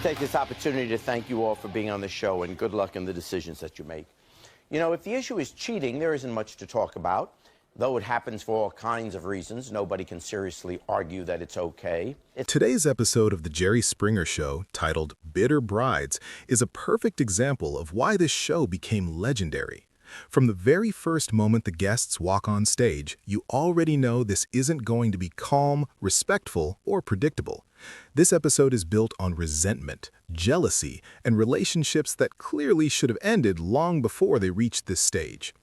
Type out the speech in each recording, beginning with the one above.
take this opportunity to thank you all for being on the show, and good luck in the decisions that you make. You know, if the issue is cheating, there isn't much to talk about. Though it happens for all kinds of reasons, nobody can seriously argue that it's okay. Today's episode of The Jerry Springer Show, titled Bitter Brides, is a perfect example of why this show became legendary. From the very first moment the guests walk on stage, you already know this isn't going to be calm, respectful, or predictable. This episode is built on resentment, jealousy, and relationships that clearly should have ended long before they reached this stage.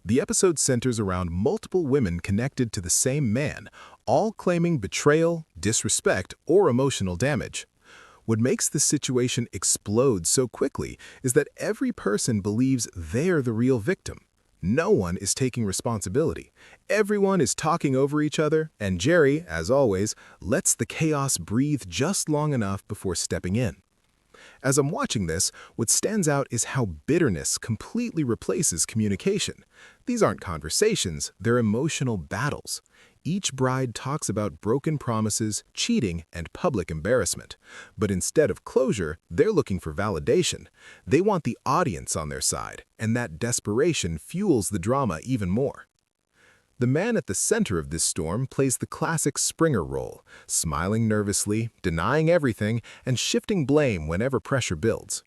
The episode centers around multiple women connected to the same man, all claiming betrayal, disrespect, or emotional damage. What makes the situation explode so quickly is that every person believes they're the real victim. No one is taking responsibility. Everyone is talking over each other, and Jerry, as always, lets the chaos breathe just long enough before stepping in. As I'm watching this, what stands out is how bitterness completely replaces communication. These aren't conversations, they're emotional battles. Each bride talks about broken promises, cheating, and public embarrassment. But instead of closure, they're looking for validation. They want the audience on their side, and that desperation fuels the drama even more. The man at the center of this storm plays the classic Springer role, smiling nervously, denying everything, and shifting blame whenever pressure builds.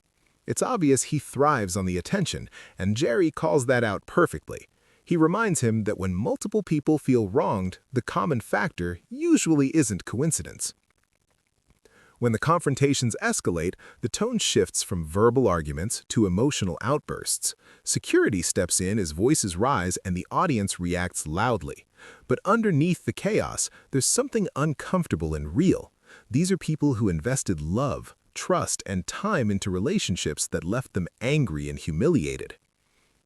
It's obvious he thrives on the attention, and Jerry calls that out perfectly. He reminds him that when multiple people feel wronged, the common factor usually isn't coincidence. When the confrontations escalate, the tone shifts from verbal arguments to emotional outbursts. Security steps in as voices rise and the audience reacts loudly. But underneath the chaos, there's something uncomfortable and real. These are people who invested love, trust, and time into relationships that left them angry and humiliated.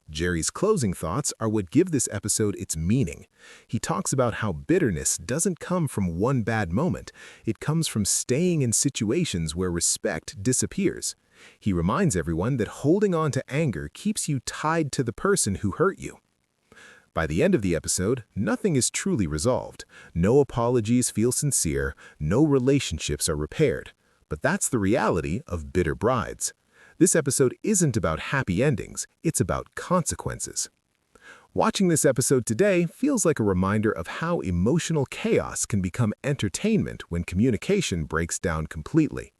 Jerry's closing thoughts are what give this episode its meaning. He talks about how bitterness doesn't come from one bad moment. It comes from staying in situations where respect disappears. He reminds everyone that holding on to anger keeps you tied to the person who hurt you. By the end of the episode, nothing is truly resolved. No apologies feel sincere, no relationships are repaired. But that's the reality of bitter brides. This episode isn't about happy endings, it's about consequences. Watching this episode today feels like a reminder of how emotional chaos can become entertainment when communication breaks down completely.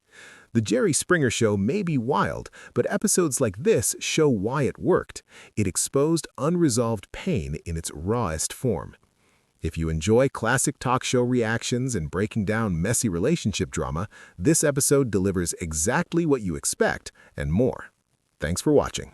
The Jerry Springer Show may be wild, but episodes like this show why it worked. It exposed unresolved pain in its rawest form. If you enjoy classic talk show reactions and breaking down messy relationship drama, this episode delivers exactly what you expect and more. Thanks for watching.